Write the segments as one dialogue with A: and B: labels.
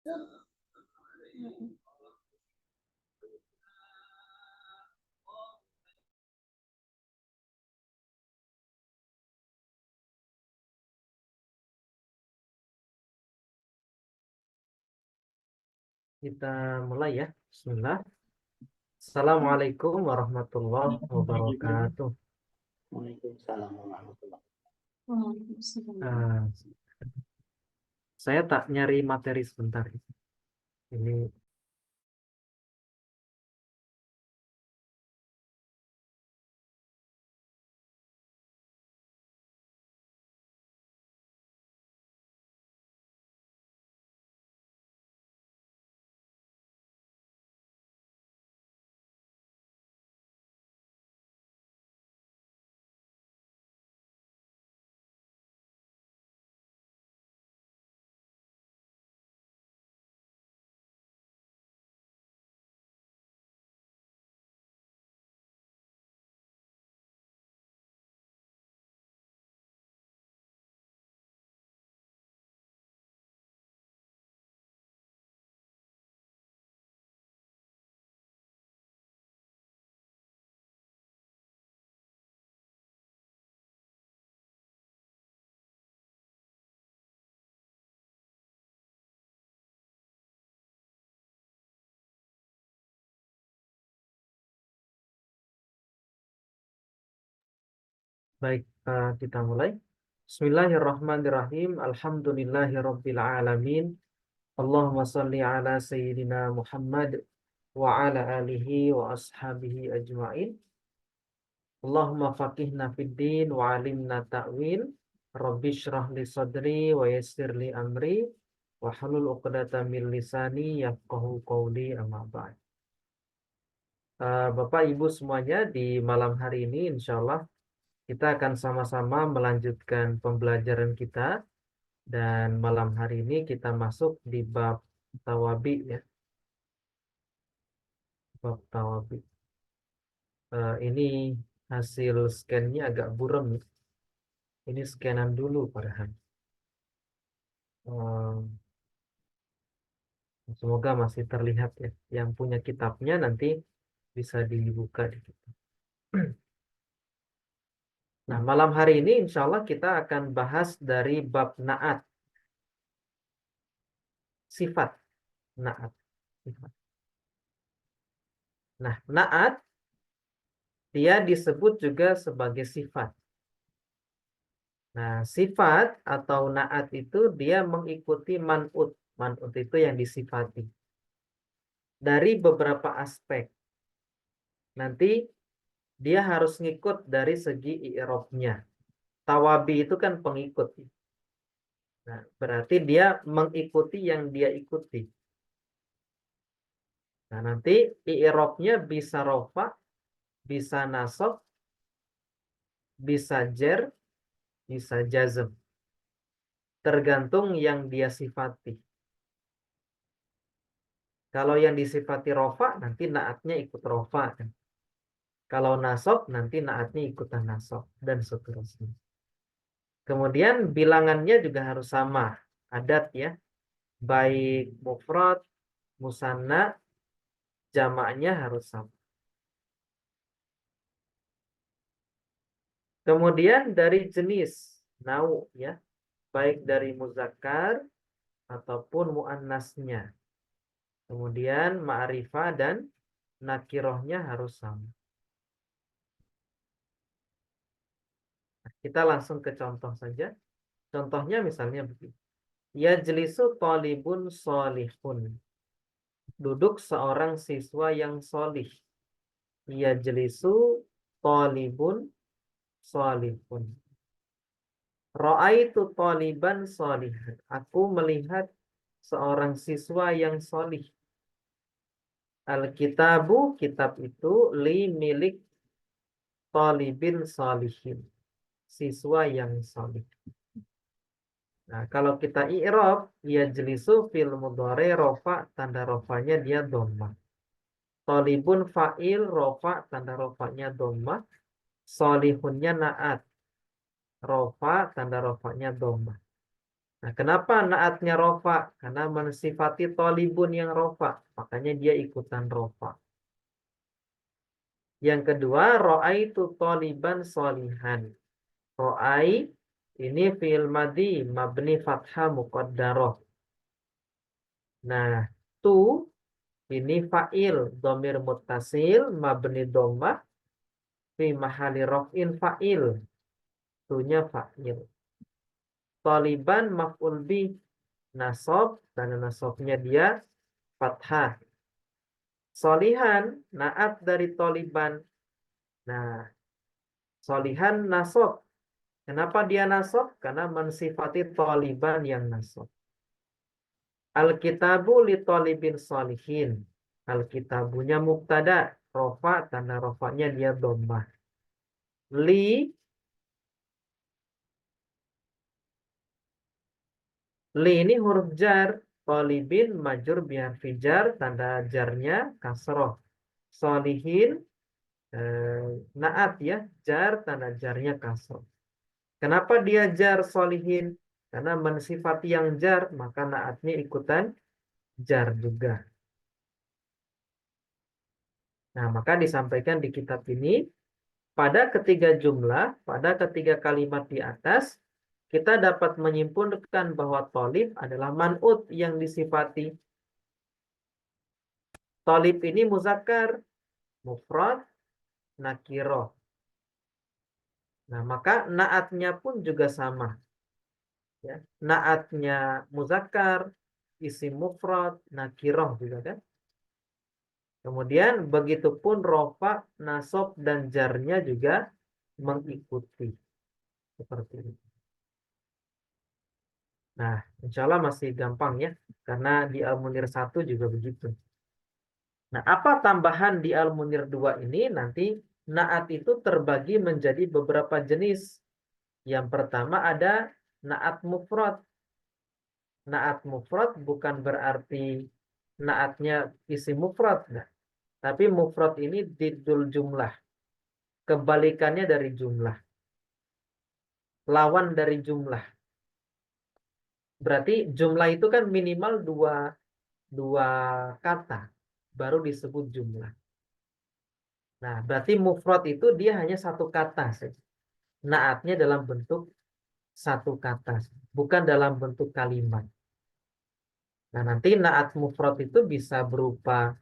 A: Kita mulai ya. Bismillah. Assalamualaikum warahmatullahi wabarakatuh.
B: Waalaikumsalam warahmatullahi
A: Ah, saya tak nyari materi sebentar. Ini baik, kita mulai. Bismillahirrahmanirrahim. Alhamdulillahirabbil alamin. Allahumma shalli ala sayyidina Muhammad wa ala alihi wa ashabihi ajmain. Allahumma faqihna fid din wa alimna ta'wil. Rabbi shrah li sadri wa yassir li amri wa halul 'uqdatam min lisani yafqahu qawli, amma ba'd. Bapak Ibu semuanya, di malam hari ini insyaallah kita akan sama-sama melanjutkan pembelajaran kita, dan malam hari ini kita masuk di bab tawabi ya, bab tawabi. Ini hasil scan-nya agak buram nih. Ini scanan dulu padahal. Semoga masih terlihat ya. Yang punya kitabnya nanti bisa dibuka di kita. Nah, malam hari ini insya Allah kita akan bahas dari bab naat. Sifat naat. Sifat. Nah, naat dia disebut juga sebagai sifat. Nah, sifat atau naat itu dia mengikuti man'ut. Man'ut itu yang disifati. Dari beberapa aspek. Nanti dia harus ngikut dari segi i'rabnya. Tawabi itu kan pengikut. Nah, berarti dia mengikuti yang dia ikuti. Nah, nanti i'rabnya bisa rofa, bisa nasab, bisa jer, bisa jazm. Tergantung yang dia sifati. Kalau yang disifati rofa, nanti naatnya ikut rofa. Kan? Kalau nasab, nanti naatnya ikutan nasab. Dan seterusnya. Kemudian bilangannya juga harus sama. Adat ya. Baik mufrad, musanna, jamaknya harus sama. Kemudian dari jenis nau ya. Baik dari muzakkar ataupun muannasnya. Kemudian ma'rifah dan nakirohnya harus sama. Kita langsung ke contoh saja. Contohnya misalnya begini. Yajlisu talibun solihun. Duduk seorang siswa yang solih. Yajlisu talibun solihun. Ra'aitu taliban solihan. Aku melihat seorang siswa yang solih. Alkitabu, kitab itu li milik talibin solihin. Siswa yang solih. Nah, kalau kita i'rab, yajlisu fil mudhari rofa, tanda rofanya dia dhammah. Talibun fa'il rofa, tanda rofanya dhammah. Solihunnya naat. Rofa, tanda rofanya dhammah. Nah, kenapa naatnya rofa? Karena mensifati tolibun yang rofa. Makanya dia ikutan rofa. Yang kedua, ro'aitu toliban solihan. Ro'ai ini fi'il madhi mabni fathah muqaddaroh. Nah, tu ini fa'il domir muttasil mabni dhammah fi mahali rof'in fa'il. Tunya fa'il. Toliban maf'ul bi nasob, dan nasobnya dia fathah. Solihan naat dari toliban. Nah, solihan nasob. Kenapa dia nasob? Karena mensifati toliban yang nasob. Alkitabu li tolibin solihin. Alkitabunya mubtada, rofa, tanda rofanya dia dhammah. Li ini huruf jar, tolibin majur biar fijar, tanda jarnya kasroh. Solihin naat ya, jar tanda jarnya kasroh. Kenapa dia jar solihin? Karena mensifati yang jar, maka naatnya ikutan jar juga. Nah, maka disampaikan di kitab ini, pada ketiga jumlah, pada ketiga kalimat di atas, kita dapat menyimpulkan bahwa tolib adalah man'ut yang disifati. Tolib ini muzakkar, mufrad, nakiroh. Nah, maka naatnya pun juga sama. Ya. Naatnya muzakkar, isim mufrad, nakiroh juga kan. Kemudian begitupun rofa, nasob, dan jarnya juga mengikuti. Seperti ini. Nah, insya Allah masih gampang ya. Karena di Al-Munir 1 juga begitu. Nah, apa tambahan di Al-Munir 2 ini? Nanti naat itu terbagi menjadi beberapa jenis. Yang pertama ada naat mufrad. Naat mufrad bukan berarti naatnya isi mufrad. Nah, tapi mufrad ini didul jumlah. Kebalikannya dari jumlah. Lawan dari jumlah. Berarti jumlah itu kan minimal dua kata. Baru disebut jumlah. Nah, berarti mufrad itu dia hanya satu kata saja. Naatnya dalam bentuk satu kata. Bukan dalam bentuk kalimat. Nah, nanti naat mufrad itu bisa berupa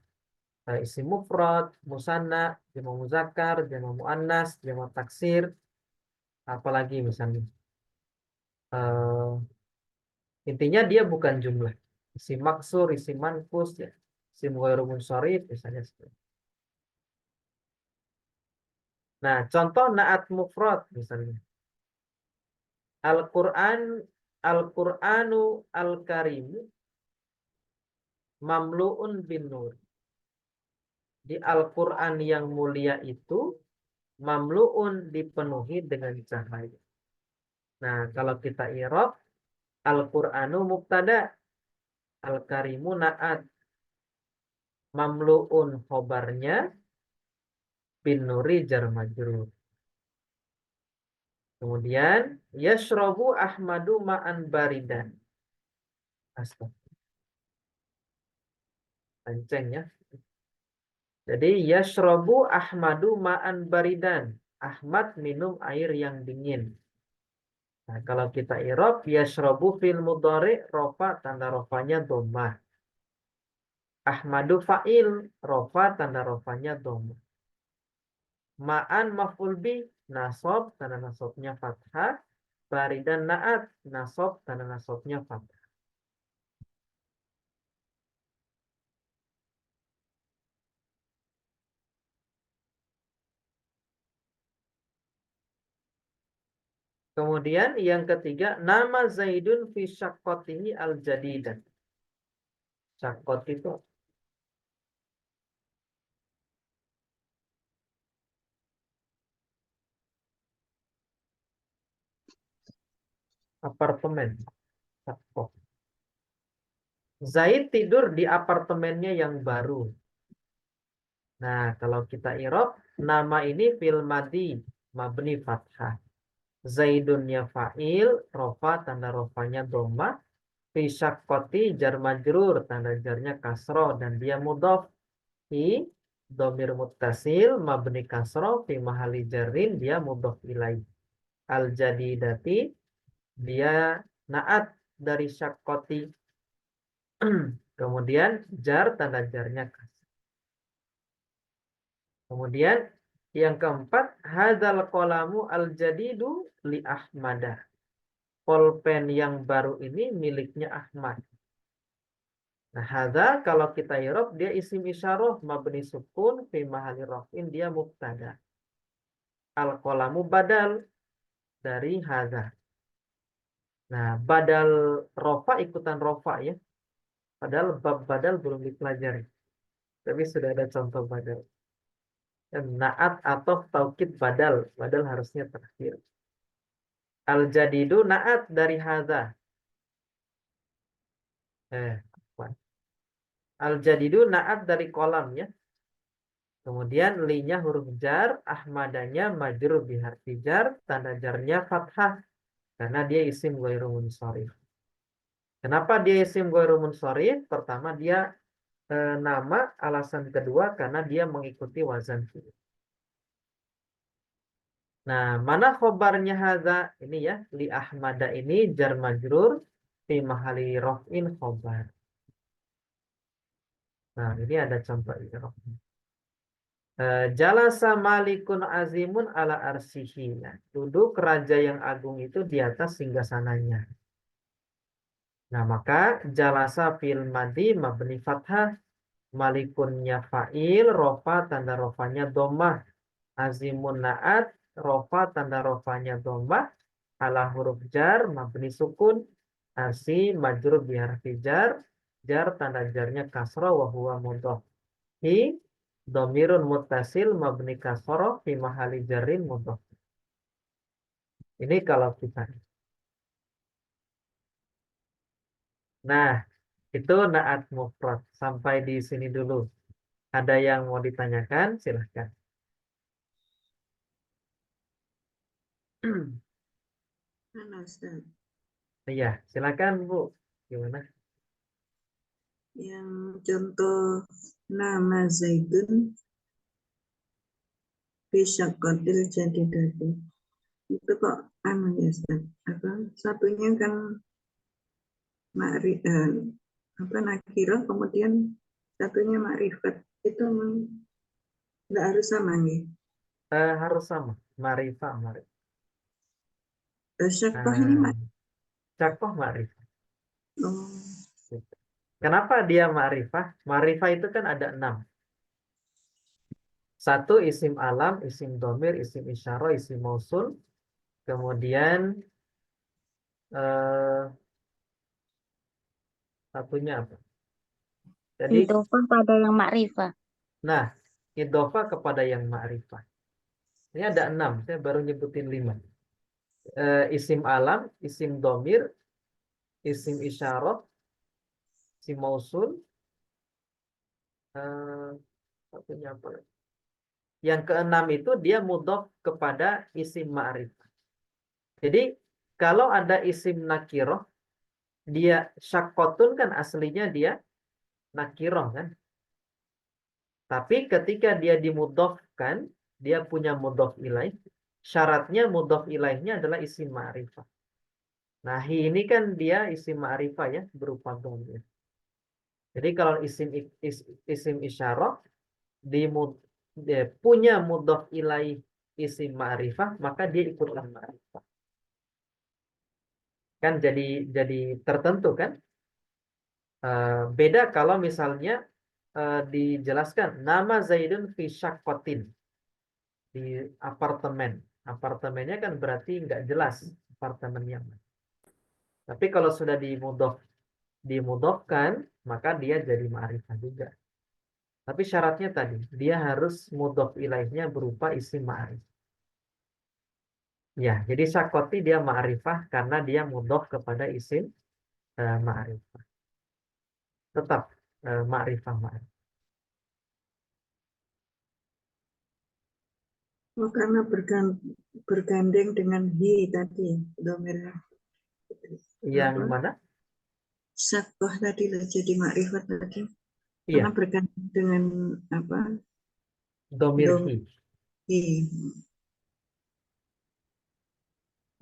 A: isim mufrad, musanna, jamak muzakkar, jamak muannas, jamak taksir, apalagi misalnya. Intinya dia bukan jumlah. Isim maksur, isim manqus, ya. Isim ghairu munsharif, misalnya. Nah, contoh naat mufrad misalnya. Al-Qur'an, Al-Qur'anu Al-Karimu mamlu'un bin nur. Di Al-Qur'an yang mulia itu mamlu'un dipenuhi dengan cahaya. Nah, kalau kita i'rab, Al-Qur'anu mubtada, Al-Karimu naat, mamlu'un khobarnya, bin nuri jar majrur. Kemudian yashrabu Ahmadu ma'an baridan. Astaga, pancing ya. Jadi yashrabu Ahmadu ma'an baridan. Ahmad minum air yang dingin. Nah, kalau kita i'rab yashrabu fil mudhari rofa tanda rofanya dhammah. Ahmadu fa'il rofa tanda rofanya dhammah. Ma'an maf'ul bi nasob tanda nasobnya fathah. Baridan naat nasob tanda nasobnya fathah. Kemudian yang ketiga, nama Zaidun fi syaqqatihi al-jadidah. Syaqqat itu apartemen. Syaqqat. Zaid tidur di apartemennya yang baru. Nah, kalau kita i'rab, nama ini fil madhi mabni fathah. Zaidunnya fa'il, rofa tanda rofanya doma, fi syaqqati jar majrur tanda jarnya kasroh dan dia mudhof, fi domir muttasil mabni kasroh fi mahali jarin dia mudhof ilaih. Al jadidati dia naat dari syaqqati. Kemudian jar tanda jarnya kasroh. Kemudian yang keempat, hadzal qalamu al jadidu li Ahmada. Pulpen yang baru ini miliknya Ahmad. Nah, hadza kalau kita irob dia isim isyarah mabni sukun fi mahalli raf'in dia mubtada. Al qalamu badal dari hadza. Nah, badal rofa ikutan rofa ya. Padahal bab badal belum dipelajari. Tapi sudah ada contoh badal. Dan naat atau taukid badal. Badal harusnya terakhir. Al jadidu naat dari hadza. Apa? Al jadidu naat dari kolam ya. Kemudian linya huruf jar, ahmadanya majrur biharfi jar, tanda jarnya fathah karena dia isim ghairu munsharif. Kenapa dia isim ghairu munsharif? Pertama dia nama, alasan kedua karena dia mengikuti wazan fi'il. Nah, mana khobarnya hadza? Ini ya, li ahmada ini jar majrur fi mahali raf'in khobar. Nah, ini ada contoh i'rab. Jalasa malikun azimun ala arsihi. Nah, duduk raja yang agung itu di atas singgasananya. Nah, maka jalasa fil madi mabni fathah, malikunnya fa'il, rofa tanda rofanya domah, azimun naat, rofa tanda rofanya domah, ala huruf jar mabni sukun, arsi majrur biharfi jar, jar tanda jarnya kasra wa huwa mudhof. Hi domirun muttasil mabni kasroh fi mahali jarin mudhof. Ini kalau kita. Nah, itu naat mufrad. Sampai di sini dulu. Ada yang mau ditanyakan? Silahkan.
C: Halo, Ustaz.
A: Iya, silakan Bu. Gimana?
C: Yang contoh nama Zaidun Fisyakotil Jadidati. Itu kok anu ya, Ustaz? Apa? Satunya kan nakirah, kemudian satunya makrifat. Itu nggak harus sama nih.
A: Harus sama. Ma'rifah, ma'rifah.
C: Syakoh ini
A: Cakoh ma'rifah.
C: Oh,
A: Kenapa dia ma'rifah? Ma'rifah itu kan ada 6. Satu isim alam, isim domir, isim isyarah, isim mausul. Kemudian satunya apa? Jadi,
D: Idhofah pada yang makrifah.
A: nah, idhofah kepada yang ma'rifah. Ini ada 6, saya baru nyebutin 5. Isim alam, isim domir, isim isyarah, isim mausul, satunya apa? Yang keenam itu dia mudhof kepada isim ma'rifah. Jadi kalau ada isim nakiroh, dia syakkotun kan aslinya dia nakiroh kan. Tapi ketika dia dimudhofkan, dia punya mudhof ilaih. Syaratnya mudhof ilaihnya adalah isim ma'rifah. Nah, ini kan dia isim ma'rifah ya, berupa dhamir. Jadi kalau isim isyarah dia punya mudhof ilaih isim ma'rifah, maka dia ikutlah ma'rifah. Kan jadi tertentu kan? Beda kalau misalnya dijelaskan nama Zaidun fi syaqqatin di apartemen. Apartemennya kan berarti nggak jelas apartemennya. Tapi kalau sudah dimudhofkan, maka dia jadi ma'rifah juga. Tapi syaratnya tadi, dia harus mudhof ilaihnya berupa isim ma'rifah. Ya, jadi syaqqati dia ma'rifah karena dia mudhof kepada isim ma'rifah. Tetap ma'rifah.
C: Oh, karena bergandeng dengan hi tadi, domir
A: Yang
C: apa?
A: mana?
C: Sakoh tadi lah jadi makrifat tadi. Karena
A: Iya,
C: bergandeng dengan apa?
A: domir
C: Dom
A: hi.
C: hi.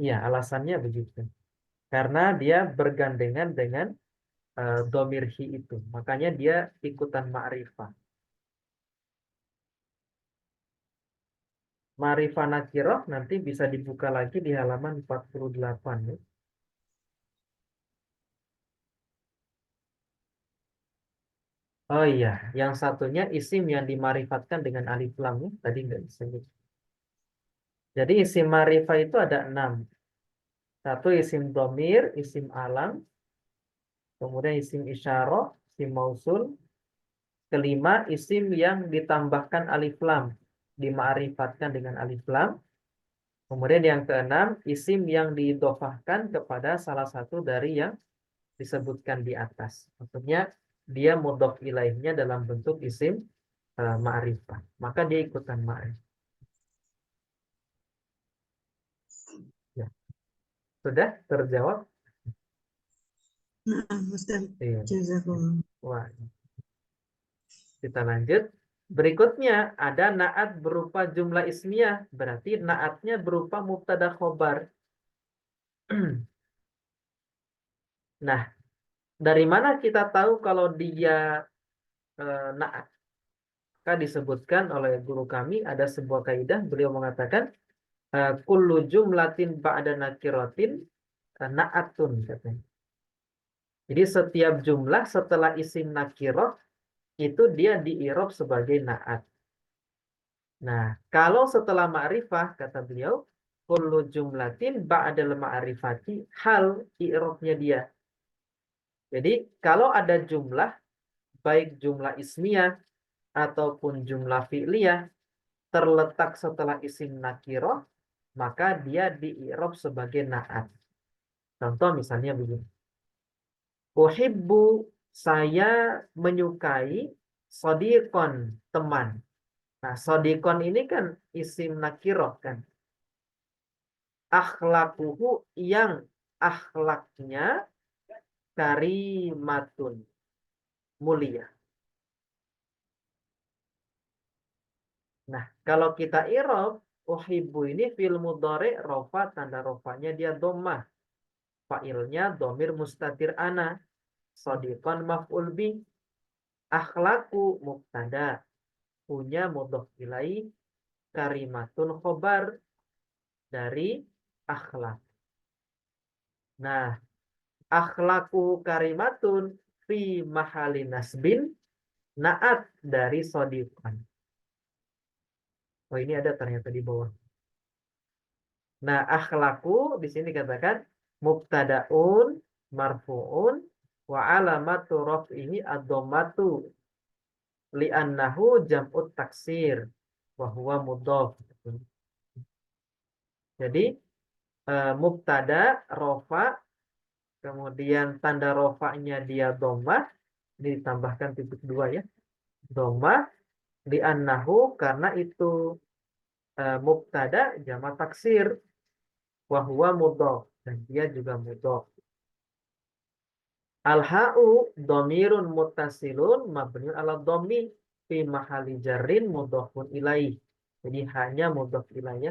A: Iya, alasannya begitu. Karena dia bergandengan dengan domir hi itu. Makanya dia ikutan ma'rifah. Ma'rifah nakiroh nanti bisa dibuka lagi di halaman 48 ya. Oh iya, yang satunya isim yang dimarifatkan dengan alif lam ya. Tadi nggak disebut. Jadi isim marifah itu ada 6. Satu isim domir, isim alam, kemudian isim isyarah, isim mausul. Kelima, isim yang ditambahkan alif lam, dima'rifatkan dengan alif lam. Kemudian yang keenam, isim yang diidhofahkan kepada salah satu dari yang disebutkan di atas. Maksudnya dia mudhof ilaihnya dalam bentuk isim ma'rifah. Maka dia ikutan ma'rifah. Ya. Sudah terjawab?
C: Nah, Ustaz,
A: Iya.
C: jazakumullah.
A: Wah, kita lanjut. Berikutnya ada naat berupa jumlah ismiyah. Berarti naatnya berupa mubtada khobar. Nah, dari mana kita tahu kalau dia naat? Maka disebutkan oleh guru kami ada sebuah kaidah. Beliau mengatakan kullu jumlatin ba'da nakiratin naatun katanya. Jadi setiap jumlah setelah isim nakirah itu dia diirob sebagai naat. Nah, kalau setelah ma'rifah kata beliau kullu jumlatin ba'dal ma'rifati hal i'robnya dia. Jadi kalau ada jumlah baik jumlah ismiyah ataupun jumlah fi'liyah terletak setelah isim nakirah maka dia di-i'rab sebagai naat. Contoh misalnya begini. Uhibbu, saya menyukai sodikon, teman. Nah, sodikon ini kan isim nakirah kan. Akhlakuhu yang akhlaknya karimatun, mulia. Nah, kalau kita i'rab, uhibbu ini fil mudhari rofa, tanda rofanya dia dhammah. Fa'ilnya domir mustatir ana. Sodikon maf'ul bih. Akhlaku mubtada. Punya mudhof ilaih. Karimatun khobar dari akhlak. Nah, akhlaku karimatun fi mahali nasbin naat dari sodikon. Oh, ini ada ternyata di bawah. Nah, akhlaku di sini katakan mubtadaun marfuun wa alamatu raf'ihi ad-dhammatu li'annahu jam'ut taksir wa huwa mudhof. Jadi mubtada rofa kemudian tanda rofanya dia dhammah ditambahkan titik 2 ya. Dhammah li'annahu karena itu mubtada jamak taksir wa huwa mudhof dan dia juga mudhof. Al-ha'u dhamirun muttasilun mabniun ala dhammi fi mahali jarrin mudhofun ilaih. Jadi hanya mudhof ilaih.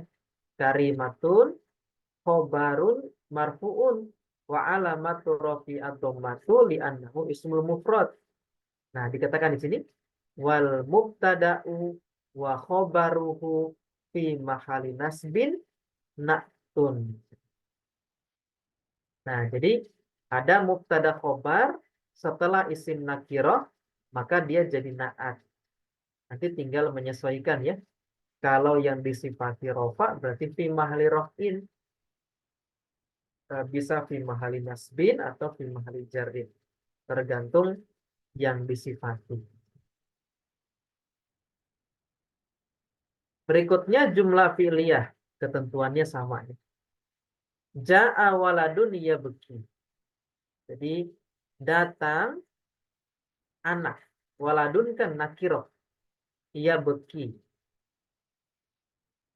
A: Karimatun khobarun marfuun wa alamatu rafi ad-dhammatu li'annahu ismul mufrad. Nah, dikatakan di sini wal mubtada'u wa khobaruhu fi mahali nasbin na'tun. Nah, jadi ada mubtada khobar setelah isim nakirah maka dia jadi naat. Nanti tinggal menyesuaikan ya. Kalau yang disifati rofa berarti fi mahali raf'in. Bisa fi mahali nasbin atau fi mahali jarrin. Tergantung yang disifati. Berikutnya jumlah fi'liyah. Ketentuannya sama ya. Ja'a waladun yabki. Jadi datang anak. Waladun kan nakiroh. Yabki.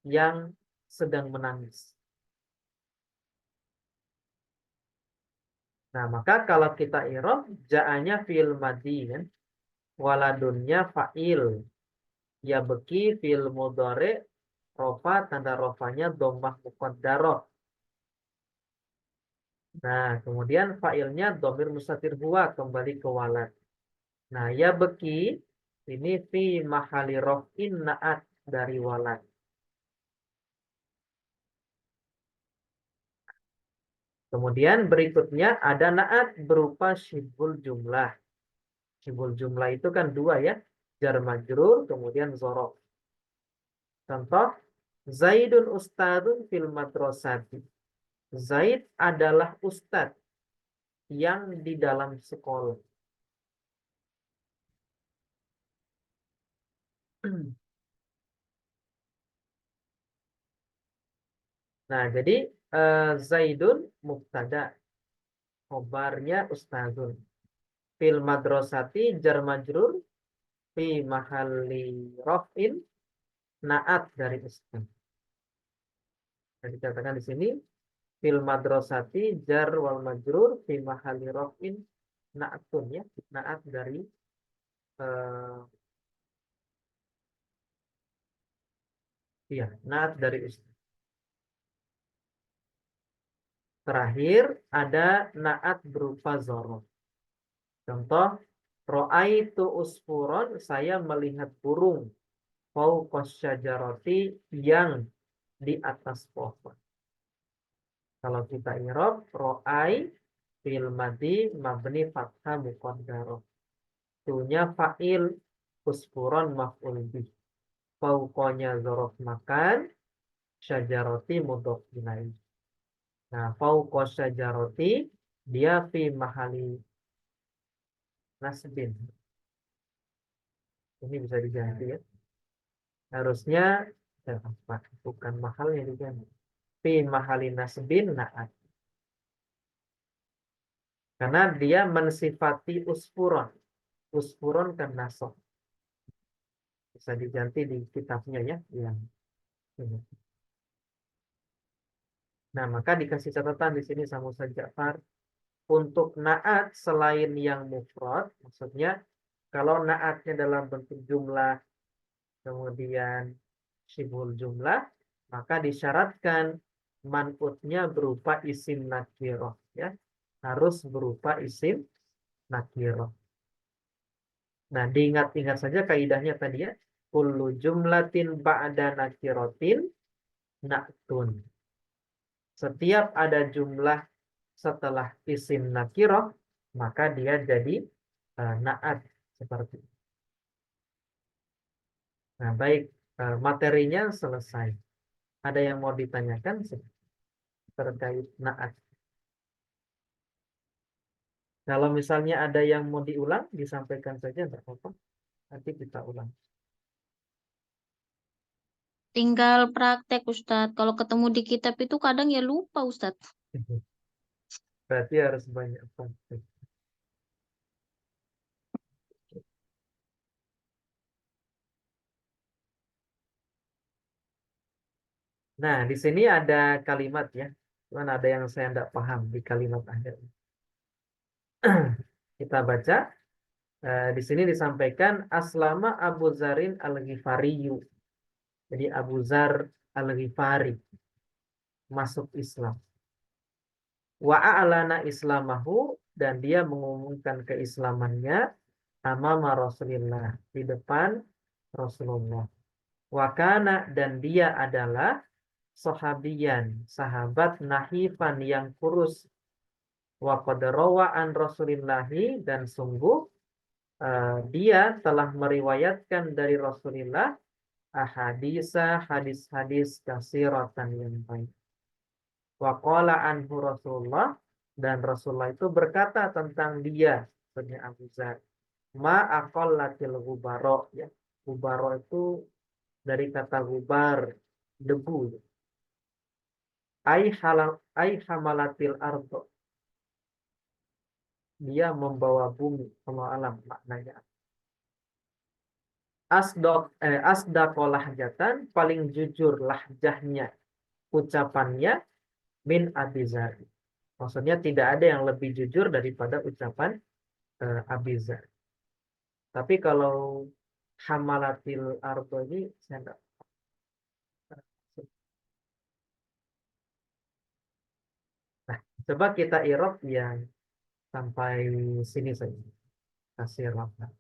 A: yang sedang menangis. Nah, maka kalau kita i'rab, ja'anya fi'il madhi kan, waladunnya fa'il, ya beki fi'il mudhari, rofa tanda rofanya dhammah muqaddarah. Nah, kemudian fa'ilnya dhamir mustatir huwa, kembali ke walad. Nah, ya beki ini fi mahali rof'in na'at dari walad. Kemudian berikutnya ada na'at berupa syibul jumlah. Syibul jumlah itu kan dua ya, jar majrur kemudian zorof. Contoh, Zaidun ustadun fil madrasati. Zaid adalah ustadz yang di dalam sekolah. Nah, jadi Zaidun mubtada, khobarnya ustadun. Fil madrasati jar majrur fi mahalli raf'in na'at dari ustadz. Nah, dikatakan di sini fil madrasati jar wal majrur fi mahalli raf'in na'atun ya, na'at dari iya, na'at dari ustadz. Terakhir ada na'at berupa zorof. Contoh, ro'aitu usfuron, saya melihat burung fauqas syajarati yang di atas pohon. Kalau kita i'rab, ro'ai fil madi mabni fathah muqaddarah. Tunya fa'il, usfuron maf'ul bih. Fauqanya zorof makan, syajarati mudhof ilaih. Nah, fauqas syajarati dia fi mahali nasbin. Ini bisa diganti ya. Harusnya bukan mahalnya diganti. Fi mahali nasbin na'at. Karena dia mensifati usfuron. Usfuron kan nasab. Bisa diganti di kitabnya ya. Yang ini. Nah, maka dikasih catatan di sini sama Ustaz Ja'far. Untuk na'at selain yang mufrad, maksudnya kalau na'atnya dalam bentuk jumlah, kemudian syibhul jumlah, maka disyaratkan man'utnya berupa isim nakirah ya. Harus berupa isim nakirah. Nah, diingat-ingat saja kaidahnya tadi ya. Kullu jumlatin ba'da nakiratin na'tun. Setiap ada jumlah setelah isim nakirah, maka dia jadi na'at seperti itu. Nah, baik, materinya selesai. Ada yang mau ditanyakan terkait na'at? Kalau misalnya ada yang mau diulang, disampaikan saja, tidak apa-apa. Nanti kita ulang.
D: Tinggal praktek Ustadz. Kalau ketemu di kitab itu kadang ya lupa Ustadz.
A: Berarti harus banyak praktek. Nah, di sini ada kalimat ya. Cuman ada yang saya tidak paham di kalimat akhir. Kita baca. Di sini disampaikan Aslama Abu Zarin Al-Ghifariyu. Jadi Abu Zar Al-Ghifari masuk Islam. Wa a'lana islamahu, dan dia mengumumkan keislamannya amama Rasulullah, di depan Rasulullah. Wa kana, dan dia adalah sahabiyan, sahabat nahifan yang kurus. Wa qad rawa an Rasulillahi, dan sungguh dia telah meriwayatkan dari Rasulullah ahadisa, hadis-hadis kasiratan yang baik. Wa qala anhu Rasulullah, dan Rasulullah itu berkata tentang dia, sebenarnya Abu Zar, ma aqallatil gubaro ya. Gubaro itu dari kata gubar, debu. Ai hamalatil ardo, dia membawa bumi. Allah alam maknanya. asdaqo lahjatan, paling jujur lahjahnya, ucapannya, min Abi Dzar. Maksudnya tidak ada yang lebih jujur daripada ucapan Abi Dzar. Tapi kalau hamalatil ardo ini saya enggak. Nah, coba kita i'rab yang sampai sini saja. Kasih rafah.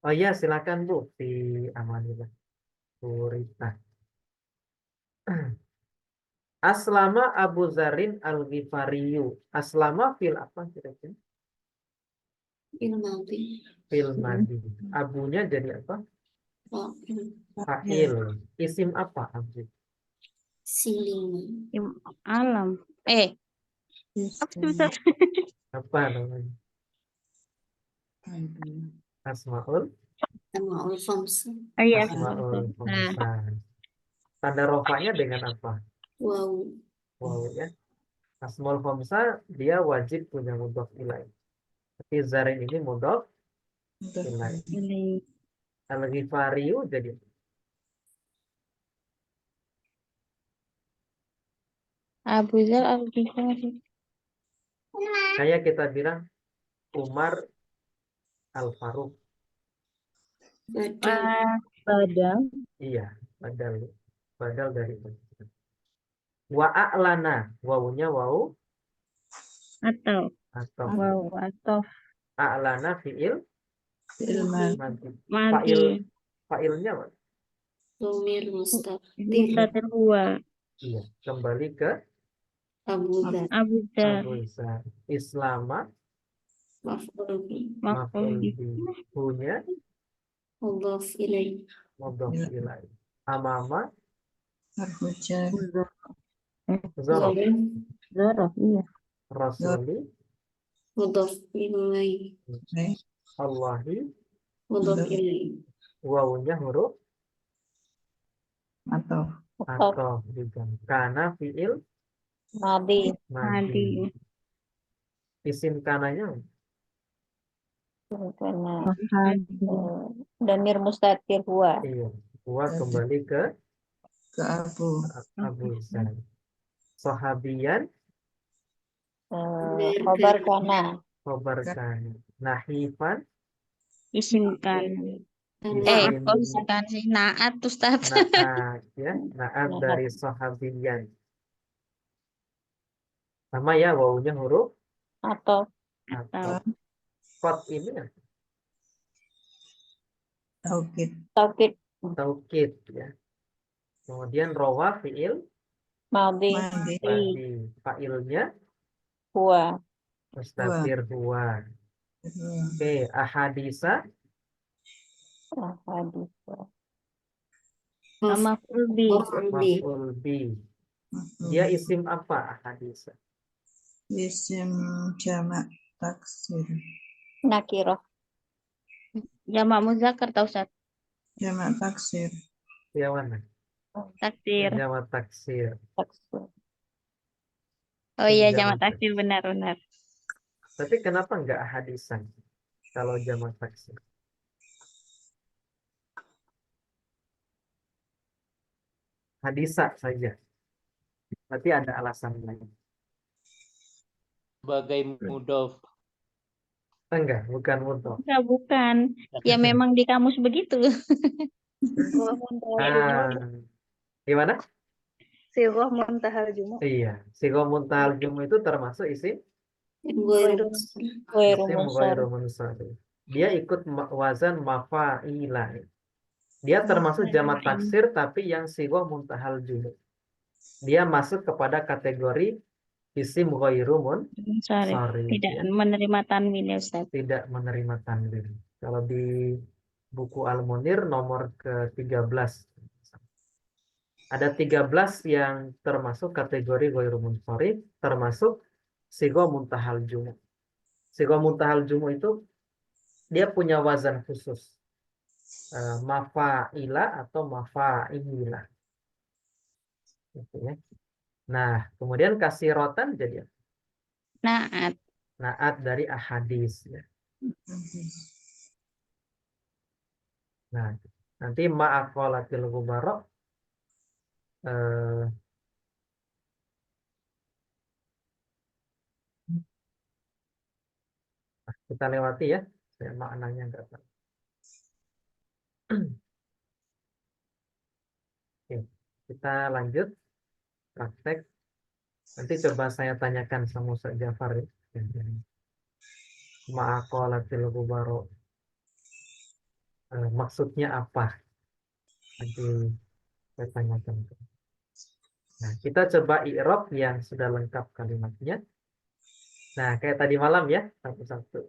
A: Oh iya, silakan Bu, di Amanillah. Bu Rita. Aslama Abu Zarin Al-Ghifariyu. Aslama fil apa kira-kira?
E: Ilmadi.
A: Fil madi. Abunya jadi apa? Fa'il. Isim apa Abu?
E: Silima.
D: Alam. Apa sih, Ustaz?
A: Apa namanya? Asmaul.
E: Asmaul Khamsa.
D: Oh iya.
A: Asmaul
D: Nah,
A: Khamsah. Tanda rofanya dengan apa?
E: Wow.
A: Wow ya. Asmaul Khamsah dia wajib punya mudhof ilaih. Tapi Zarin ini mudhof ilaih.
D: ini
A: Al-Ghifariyu jadi
D: Abu Dzar Al-Ghifari.
A: kayak kita bilang Umar Al-Faruq.
E: Badal.
D: Badal.
A: Iya, badal dari itu. Wa a'lana, wawunya wawu
D: Atau
A: atau
D: wow atau
A: a'lana fiil madi.
D: mati
A: Failnya apa?
E: Domir Mustaqir.
D: mustatir huwa
A: Iya, kembali ke
E: Abu Dhar.
D: Abu Dzar
A: Abu Dzar. Islama
E: Maf'ul bi.
A: maf'ul
D: maf'ul
A: bi. Hunya
E: Mudhaf ilaih.
A: mudhof ilaih. Amama
C: Al-Hujar.
A: zorof.
D: Dzaraf iya.
A: Rasuli
E: Mudhaf ilaih.
A: Allahi
E: Mudhaf ilaih.
A: wawunya huruf
C: Atau
A: atau juga. Kana fiil
D: Madi.
A: madi. Isim kananya
D: Damir mustatir huwa.
A: iya. Huwa kembali ke
C: ke Abu.
A: Abu Dzar. Sahabiyan
D: Khobar kana
A: khobar kana. Nahifan
D: isimkan.
A: isim
D: Kok isimkan sih naat Ustaz.
A: naat ya, naat dari sahabiyan. Sama ya wawunya huruf
D: Atau
A: atau. Qad ini ya,
C: Taukid.
D: taukid
A: taukid ya. Kemudian rawa fiil
D: madi
C: Madi.
A: madi. Failnya
D: huwa.
A: mustatir huwa. Oke, ahadisa
D: Hadis. Maf'ul bi.
E: Maf'ul bi.
A: maf'ul bi. Dia isim apa ahadisa?
C: Isim jamak taksir.
D: Nakirah. Jamak muzakkar tau Ustaz.
C: Jamak taksir.
A: Yang mana?
D: Taksir.
A: Jamak taksir.
D: Oh iya,
A: Jamak
D: jamak taksir benar.
A: Tapi kenapa enggak ahadisan kalau jamak taksir? Hadisa saja. Berarti ada alasan lain.
B: Sebagai mudhof.
A: Enggak, bukan mudhof.
D: Enggak, bukan. Ya memang di kamus begitu.
A: Ah, gimana?
D: Sirah muntahal jumu.
A: Iya, sighah muntahal jumu itu termasuk isim
E: Ghairu
A: isim ghairu munsharif. Dia ikut wazan mafa'ila. Dia termasuk jamak taksir tapi yang sighah muntahal jumu. Dia masuk kepada kategori isim ghairu munsharif.
D: Tidak
A: Ya.
D: menerima tanwin ya Ustaz.
A: Tidak menerima tanwin. Kalau di buku Al-Munir nomor ke-13 ada 13 yang termasuk kategori ghairu munsharif, termasuk sighah muntahal jumu. Sighah muntahal jumu itu dia punya wazan khusus. Mafa'ila atau mafa'ila. Gitu ya. Nah, kemudian kasih rotan jadi apa?
D: Naat.
A: Naat dari ahadis ya. Nah, nanti ma'aqalatil gubara eh, kita lewati ya. Saya maknanya enggak tahu. Oke, kita lanjut praktek. Nanti coba saya tanyakan sama Ustaz Jafar ya. Ma'aqalatil gubara maksudnya apa? Nanti saya tanyakan. Nah, kita coba i'rab yang sudah lengkap kalimatnya. Nah, kayak tadi malam ya, satu-satu.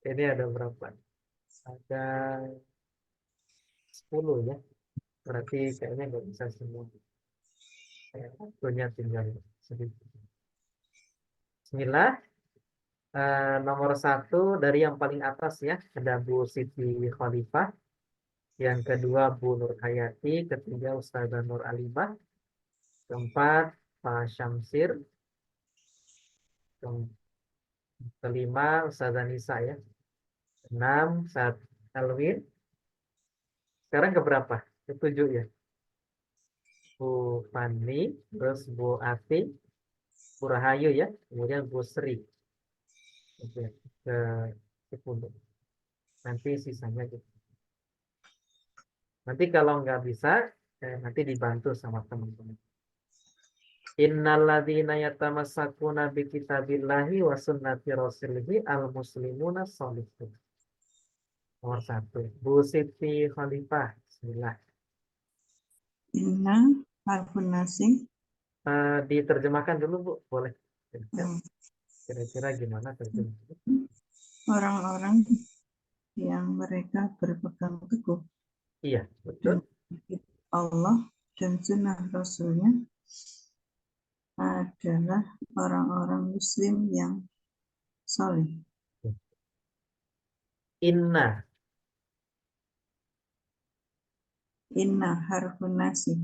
A: Ini ada berapa? Ada 10 ya. Berarti kayaknya nggak bisa semua. Waktunya tinggal sedikit. Bismillah. Nomor 1 dari yang paling atas ya. Ada Bu Siti Khalifah. Yang kedua Bu Nur Hayati. Ketiga Ustazah Nur Alimah. Keempat Pak Syamsir. Kelima Ustazah Nisa ya. 6 Ustaz Alwin. Sekarang keberapa? Ketujuh ya. Bu Fani, terus Bu Ati, Bu Rahayu ya, kemudian Bu Sri. Oke, ke 10. Nanti sisanya gitu. Nanti kalau nggak bisa, nanti dibantu sama teman-teman. Innalladzina yatamassakuna bi kitabillahi wa sunnati rasulihi al-muslimuna sholihun. Nomor 1. Bu Siti Khalifah. Bismillah.
C: Inna harfun nasih.
A: Diterjemahkan dulu Bu, boleh.
C: Hmm.
A: Kira-kira gimana terjemahnya?
C: Orang-orang yang mereka berpegang teguh
A: Iya, betul.
C: Allah dan sunnah Rasulnya adalah orang-orang Muslim yang soleh.
A: Inna.
C: Inna harfun nasih.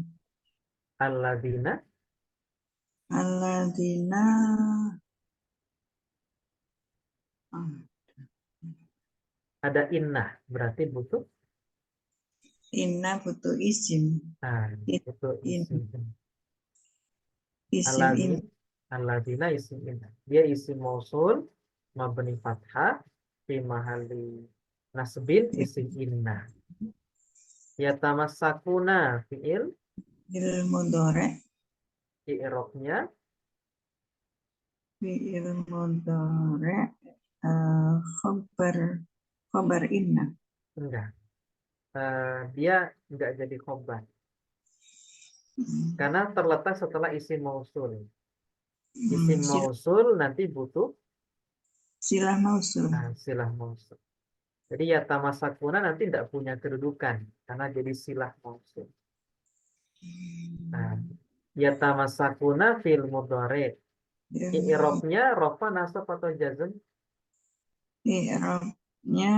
A: Alladzina.
C: Alladzina
A: Ada inna. Berarti butuh.
C: inna butuh isim.
A: Nah, butuh isim.
C: Isim in.
A: Alladzina isim inna. Dia isim mausul. Mabni fathah. Fi mahalli nasbin isim inna. Yatamassakuna fi'il.
C: Fi'il mudhari.
A: I'rabnya.
C: Fi'il mudhari. Khobar inna.
A: Enggak. Dia enggak jadi khobar. Karena terletak setelah isim mausul. Isim mausul nanti butuh
C: Silah mausul.
A: silah mausul. Jadi yatamasakuna nanti tidak punya kedudukan karena jadi silah mausul. Nah, yatamasakuna fil mudhari. I'rabnya rofa nasab atau jazm?
C: I'rabnya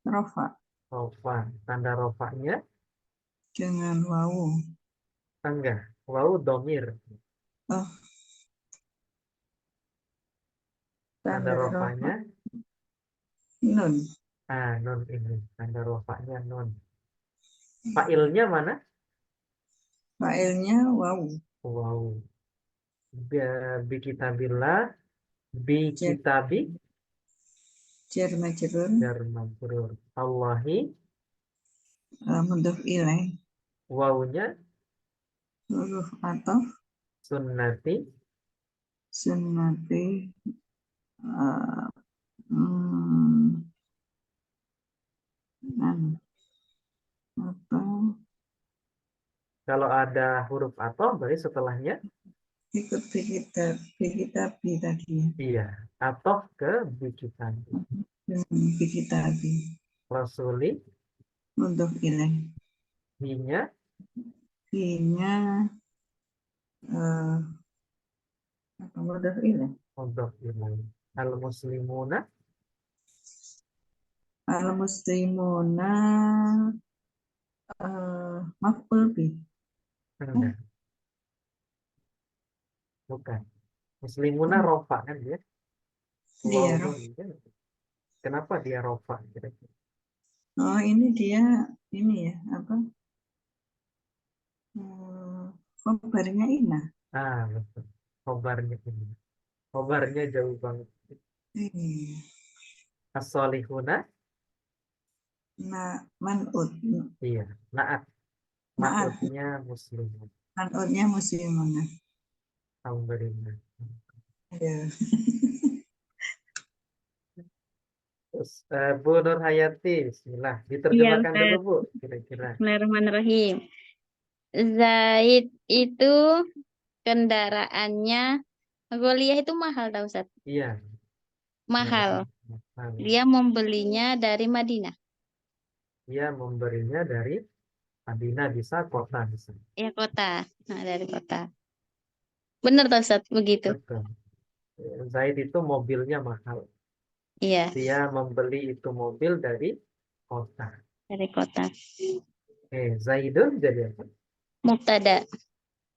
C: rofa
A: Rofa. Tanda rofanya
C: dengan wawu.
A: enggak. Wawu domir.
C: Oh,
A: Tanda
C: tanda rofa
A: rofanya
C: nun.
A: nun ini. Tanda rofanya nun. Fa'ilnya mana?
C: Fa'ilnya wawu.
A: Wawu. Bi kitabillah. Bi kitabi.
C: Jar majrur.
A: Jar majrur. Allahi.
C: Mudhof ilaih.
A: Wawunya
C: Huruf ataf.
A: sunnati.
C: Sunnati. Apa?
A: Kalau ada huruf atau berarti setelahnya
C: Ikut bikitabi tadi.
A: iya. Atau ke bi kitabi.
C: Bikitabi.
A: Rasuli.
C: Mudhof ilaih.
A: Hinya.
C: Hinya apa mudhof ilaih?
A: Mudhof ilaih. Al-muslimuna.
C: Al-muslimuna maf'ul bih.
A: Enggak. Bukan. Muslimuna rofa kan dia.
C: Iya,
A: Wawun kan. Kenapa dia rofa kira-kira?
C: oh ini dia ini ya apa? Kabarnya Ina.
A: Ah, betul. Khobarnya ini. Khobarnya jauh banget.
C: Iya.
A: As-solihuna,
C: Nah, manut.
A: iya. Naat.
C: Maaf,
A: Manutnya muslimun.
C: manutnya muslimah.
A: Alhamdulillah.
C: Ya.
A: Terus, Bu Nur Hayati, bismillah.
D: Iya,
A: Diterjemahkan dulu,
D: Ustaz.
A: Bu, kira-kira.
D: Bismillahirrahmanirrahim. Zaid itu kendaraannya, Goliah itu mahal tau Ustaz.
A: Iya.
D: Mahal.
A: Nah,
D: Dia membelinya dari Madinah.
A: dia memberinya dari Madinah, bisa kota bisa.
D: Ya kota. Nah, dari kota. Benar tau Ustaz, begitu.
A: Betul. Zaid itu mobilnya mahal.
D: Iya,
A: Dia membeli itu mobil dari kota.
D: dari kota.
A: Zaidun jadi apa?
D: Mubtada.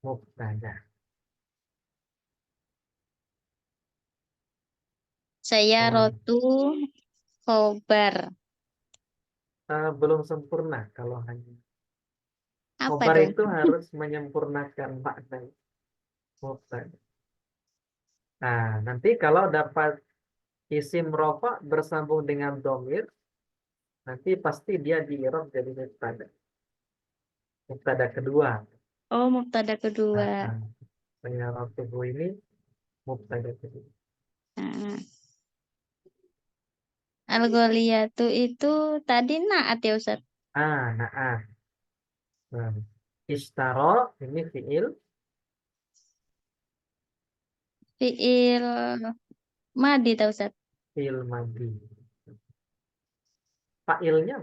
A: Mubtada.
D: Saya
A: Hmm,
D: rotu khobar.
A: belum sempurna kalau hanya
D: Apa
A: khobar
D: dong?
A: itu harus menyempurnakan makna mubtada. Nah, nanti kalau dapat isim rofa bersambung dengan domir, nanti pasti dia di i'rab jadi mubtada. Mubtada kedua.
D: Oh, mubtada kedua.
A: Nah, saya tubuh ini mubtada kedua.
D: Nah, Al-Ghaliyatu itu tadi naat ya Ustaz.
A: Nah. Nah, Ishtaro ini fiil
D: Fiil madi tau Ustaz.
A: fiil madi. Fa'ilnya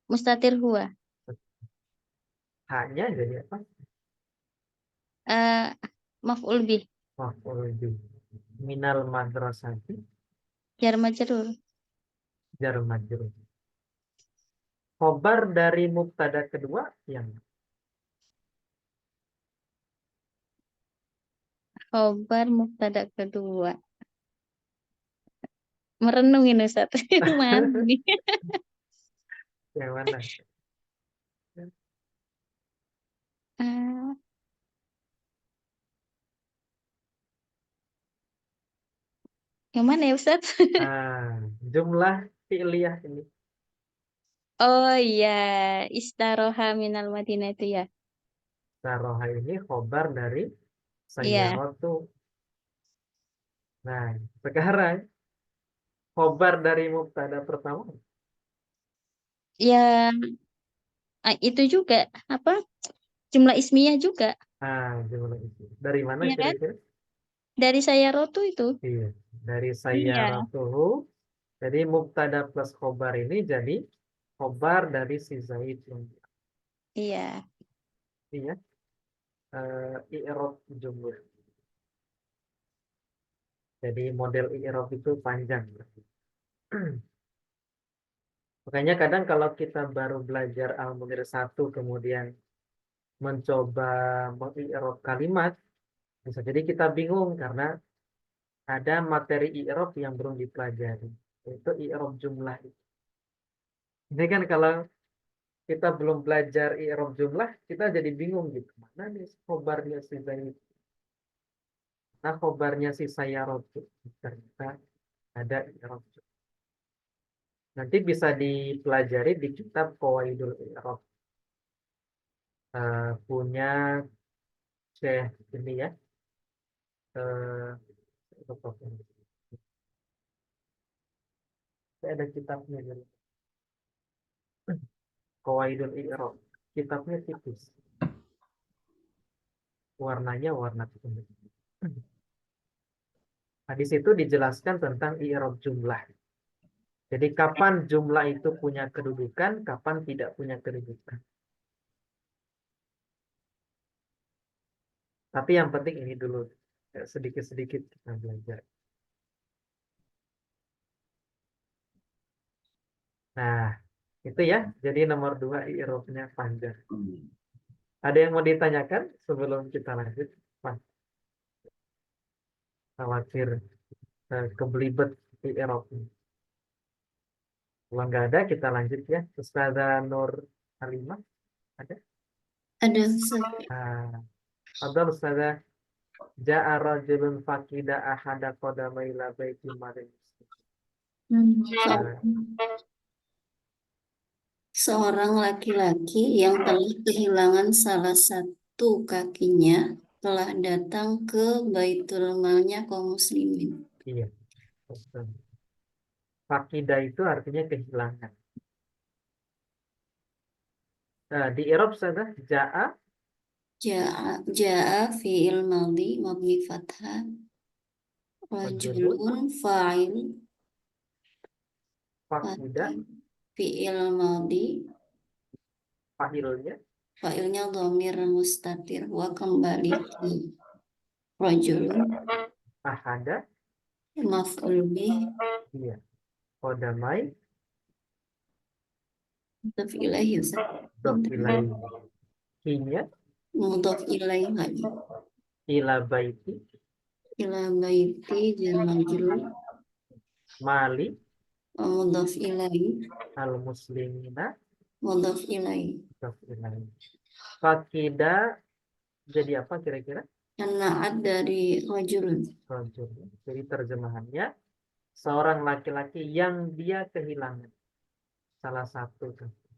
D: Mustatir huwa.
A: haknya jadi apa?
D: Eh, maf'ul bih.
A: Maf'ul bih. Minal madrasati
D: Jar majrur.
A: jar majrur. Khobar dari mubtada kedua yang
D: Khobar mubtada kedua. Merenung ini Ustaz. Mana nih?
A: yang mana?
D: Eh, yang mana ya Ustaz?
A: Jumlah fi'liyah ini.
D: Oh iya, istaroha minal Madinah itu ya.
A: Saroha ini khobar dari
D: Iya.
A: sayyaratu. Nah, sekarang khobar dari mubtada pertama.
D: Ya, itu juga apa? Jumlah ismiyah juga.
A: Jumlah itu. Dari mana
D: Iya kan?
A: kira-kira?
D: Dari saya rotu itu.
A: Iya, dari
D: Iya.
A: sayyaratuhu. Jadi mubtada plus khobar ini jadi khobar dari si Zaid yang
D: Iya.
A: ini ya, i'rab jumlah. Jadi model i'rab itu panjang. Makanya kadang kalau kita baru belajar Al-Munir 1 kemudian mencoba meng-i'rab kalimat, bisa jadi kita bingung karena ada materi i'rab yang belum dipelajari, yaitu i'rab jumlah. Ini kan kalau kita belum belajar i'rab jumlah, kita jadi bingung gitu. Mana nih khobarnya si Zaid? Nah, khobarnya si Sayyaratu. Ternyata ada i'rab jumlah. Nanti bisa dipelajari di kitab Qawaidul I'rab. Punya Syekh ini ya. eh, ada kitabnya jadi. Qawaidul I'rab. Kitabnya tipis. Warnanya warna kuning. Nah, di situ dijelaskan tentang i'rab jumlah. Jadi kapan jumlah itu punya kedudukan, kapan tidak punya kedudukan. Tapi yang penting ini dulu, sedikit-sedikit kita belajar. Nah, itu ya. Jadi nomor 2 i'rabnya panjang. Ada yang mau ditanyakan sebelum kita lanjut? Mas? Khawatir kebelibet di Eropa. Kalau nggak ada, kita lanjut ya. Ustazah Nur Halimah, ada?
E: Ada Ustaz.
A: Ada Ustazah. Ja'a rajulun faqida ahada qadamai ila baitin malin.
E: So- Seorang laki-laki yang telah kehilangan salah satu kakinya telah datang ke Baitul Malnya kaum muslimin.
A: Iya. Betul. Faqida itu artinya kehilangan. Di Arab Ustazah, ja'a
E: Ja'a fi'il madhi mabni fathah.
A: rajulun
E: Rajulun fa'il
A: faqida
E: fi'il madhi.
A: fa'ilnya
E: Fa'ilnya dhamir mustatir wa kembali ke rajulun
A: ahada,
E: maf'ul bih
A: iya. Qadamai
E: mudhaf ilaihi Ustaz.
A: mudhof ilaih. Hinya
E: Mudhaf ilaihi lagi.
A: ila baiti
E: Ila baiti jar majrur
A: mali
E: mudhaf ilaihi
A: al muslimina
E: mudhaf ilaihi.
A: mudhof ilaih. Faqida jadi apa kira-kira?
E: Naat dari rajulun.
A: Rajul. Jadi terjemahannya seorang laki-laki yang dia kehilangan salah satu kaki.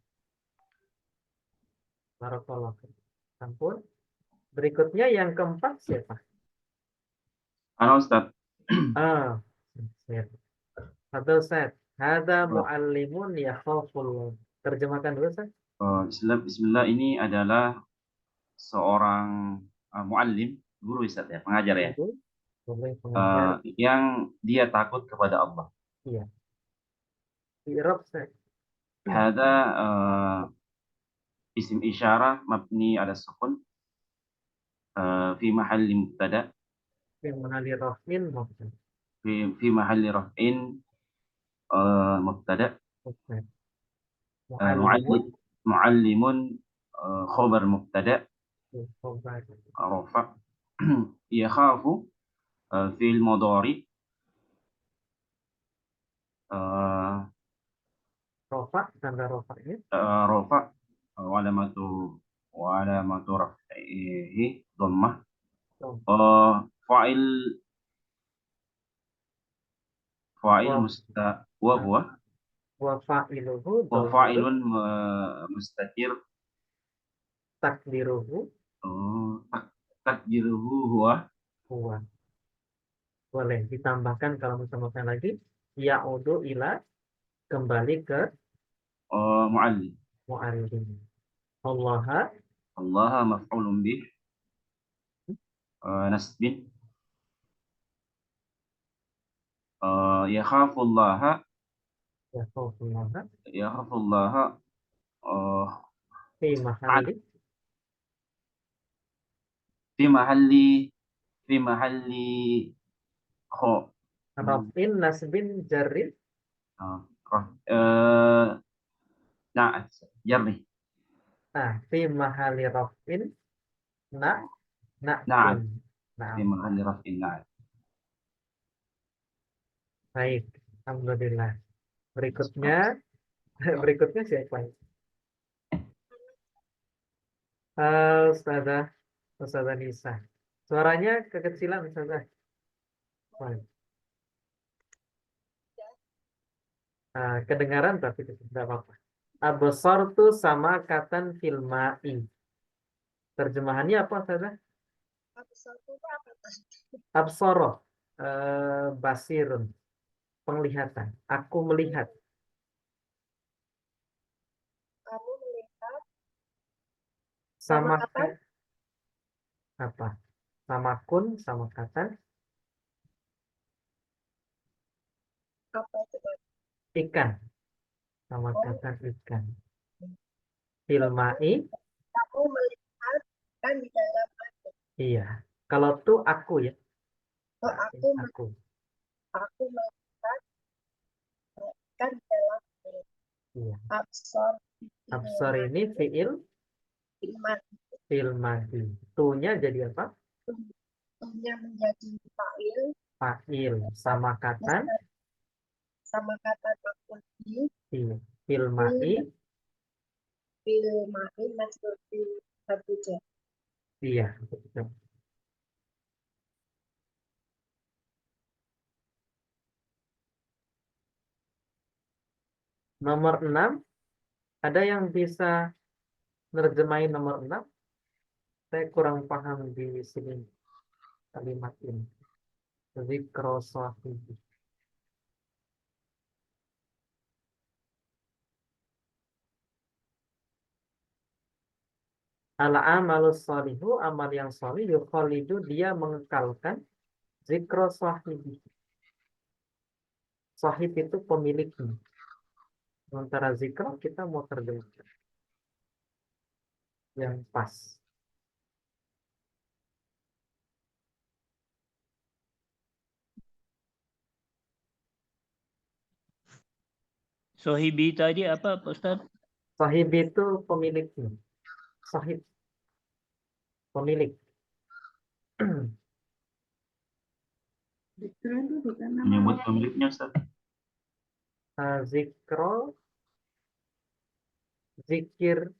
A: Barakallahu fiik. Ampun. Berikutnya yang keempat siapa?
F: Halo Ustaz.
A: Siap. Satu set. Hada muallimun yakhafullah. Terjemahkan dulu, Ustaz.
F: Bismillah, ini adalah seorang muallim, guru Ustaz ya, pengajar ya,
A: Boleh pengajar.
F: yang dia takut kepada Allah.
A: Iya. I'rab, Ustaz.
F: Hada isim isyarah mabni ala sukun fi mahalli mubtada
A: Yang menali rafin maksud.
F: fi mahalli raf'in mubtada
A: Ustaz.
F: muallimun khabar mubtada
A: Khobar.
F: rafa yakhafu fil mudhari
A: Rofa, tanda rofanya.
F: rafa walamatu raf'ihi dhammah fa'il wa huwa
A: Wa fa'iluhu
F: wa fa'ilun mustatir
A: takdiruhu
F: takdiruhu huwa
A: huwa. Boleh ditambahkan kalau misalkan lagi ya'udu ila, kembali ke
F: muallim.
A: mu'allim. Allah
F: Allah maf'ulun bih nasbin yakhafullaha
A: yakhafullaha fi mahalli
F: fi mahalli kho
A: rafin nasbin jarrin
F: nah jarri
A: fi mahalli rafin
F: Na'am. fi mahalli raf'in na'at.
A: Baik, alhamdulillah. Berikutnya siapa? Ustazah Nisa. Suaranya kekecilan, Ustazah. Baik. Kedengaran tapi tidak apa-apa. Absartu samakatan fil ma'i. Terjemahannya apa, Ustazah? Absara, basirun, penglihatan. Aku melihat.
G: Kamu melihat
A: Sama
G: samakatan?
A: apa? Samakun, samakatan.
G: Apa itu?
A: Ikan. Samakatan ikan. Fil ma'i.
G: Kamu melihat kan di dalam air.
A: Iya. Kalau tuh aku ya.
G: Oh, aku melihat kan di dalam air.
A: Iya.
G: Absor
A: ini fi'il fil madhi. Tunya jadi apa?
G: Tuhnya menjadi fa'il.
A: Fa'il sama kata
G: sama kata maf'ul bih
A: fil ma'i.
G: bil ma'i majrur bil harfu jar.
A: Iya, betul. Nomor 6, ada yang bisa nerjemahin nomor 6? Saya kurang paham di sini kalimat ini. Zikro sahibi. Al-amalus sholihu, amal yang sholih, yukholidu, dia mengekalkan zikro sahibi. Sahib itu pemiliknya. Sementara zikro kita mau terjemahkan yang pas.
B: Sohibi tadi apa, Pak Ustaz?
A: Sahib itu pemiliknya. Sahib, pemilik.
C: Zikro itu bukan nama
F: Menyebut
C: orang.
F: pemiliknya, Ustaz.
A: Zikro, zikir,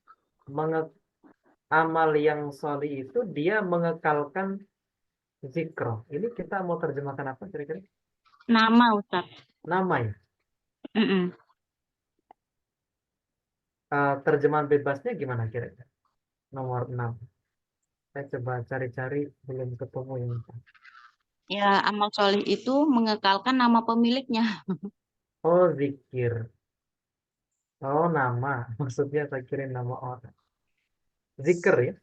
A: amal yang sholih itu dia mengekalkan zikro. Ini kita mau terjemahkan apa kira-kira?
D: Nama Ustadz.
A: Nama ya.
D: Mm-mm.
A: Terjemahan bebasnya gimana kira-kira? Nomor 6. Saya coba cari-cari, belum ketemu yang pas.
D: Ya, amal solih itu mengekalkan nama pemiliknya.
A: Oh, zikir. Oh, nama. Maksudnya saya kira nama orang. Zikir ya.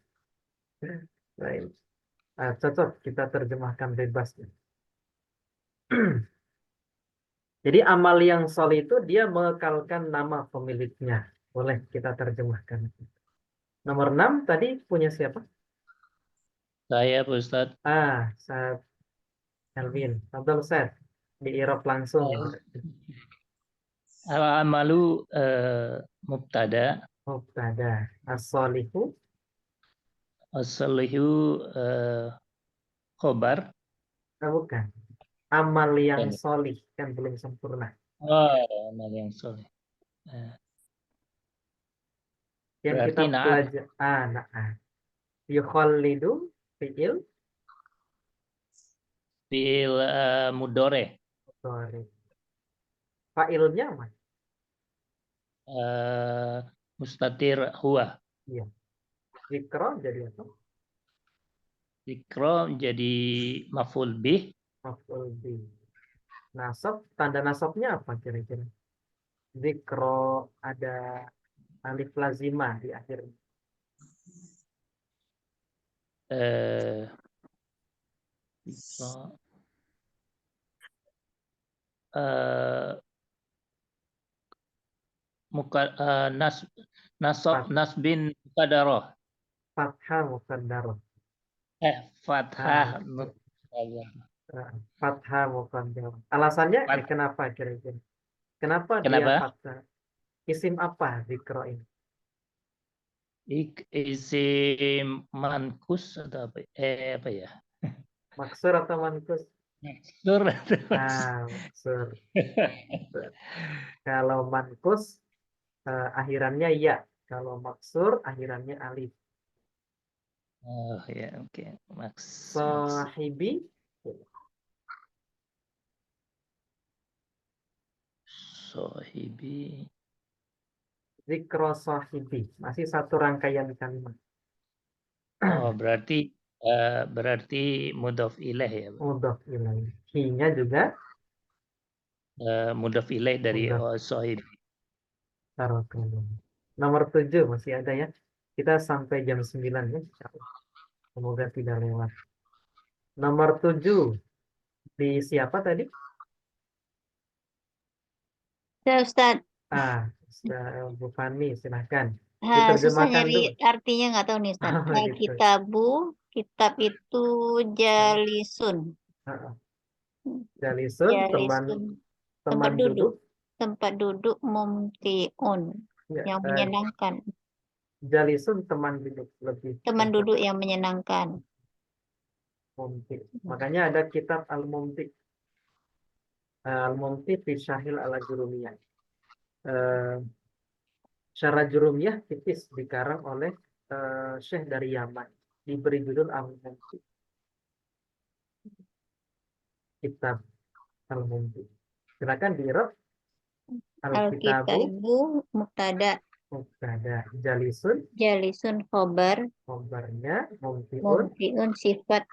A: Baik. Cocok kita terjemahkan bebas. Jadi amal yang sholih itu dia mengekalkan nama pemiliknya. Boleh kita terjemahkan. Nomor 6 tadi punya siapa?
B: Saya, Pak Ustaz.
A: Saad Elvin. Abdul Said. Di Irop langsung.
B: Al-amalu mubtada,
A: Mubtada. As-sholihu.
B: as-solihu khobar.
A: Bukan. Amal yang
B: Bukan.
A: sholih. Kan belum sempurna.
B: Oh, amal yang soleh.
A: Yang
B: Berarti
A: kita
B: naat.
A: belajar. Na'at. Yukhallidu fi'il.
B: Fil mudore.
A: Sorry. Fa'ilnya apa?
B: Mustatir huwa.
A: Iya. Zikro jadi apa?
B: Zikro jadi maf'ul bih.
A: Maf'ul bih. Nasab, tanda nasabnya apa kira-kira? Zikro ada alif lazimah di akhir.
B: Zikro. Nasbin muqaddarah.
A: Fathah muqaddarah.
B: Fathah.
A: Fathah muqaddarah. Alasannya kenapa kira-kira? Kenapa dia fathah? Isim apa zikro ini?
B: Isim mankus atau apa? Apa ya?
A: Maksur atau mankus?
B: Maksur.
A: Maksur. Kalau mankus akhirannya ya. Kalau maksur akhirannya alif.
B: Oh ya, oke.
A: Sahibi.
B: Sahibi.
A: Zikro sahibi. Masih satu rangkaian kalimat.
B: Oh, berarti mudhof ilaih ya.
A: Mudhof ilaih. Hi-nya juga
B: Mudhof ilaih dari
A: mudhof.
B: sahibi.
A: Nomor 7 masih ada ya. Kita sampai jam 9 ya. Semoga tidak lewat. Nomor 7 di siapa tadi?
D: Ya, Ustadz.
A: Bu Fani, silahkan.
D: Susah
A: Diterjemahkan
D: nyari
A: dulu.
D: artinya nggak tahu nih Ustadz.
A: Gitu.
D: Kitabu, kitab itu jalisun.
A: Jalisun, teman duduk.
D: Tempat duduk mumtiun. Yang menyenangkan.
A: Jalisun, teman duduk. Lebih
D: Teman duduk yang menyenangkan.
A: Mumti. Makanya ada kitab Al-Mumti. Al-Mumti fi Syahil ala Jurumiyah. Syarah Jurumiyah tipis dikarang oleh Syekh dari Yaman, diberi judul Al-Mumti, kitab Al-Mumti. Silakan di-i'rab. Al-kitabu
D: Al-kitabu mubtada,
A: mubtada, jalisun
D: jalisun khobar,
A: khobarnya, mumtiun
D: mubtiun sifat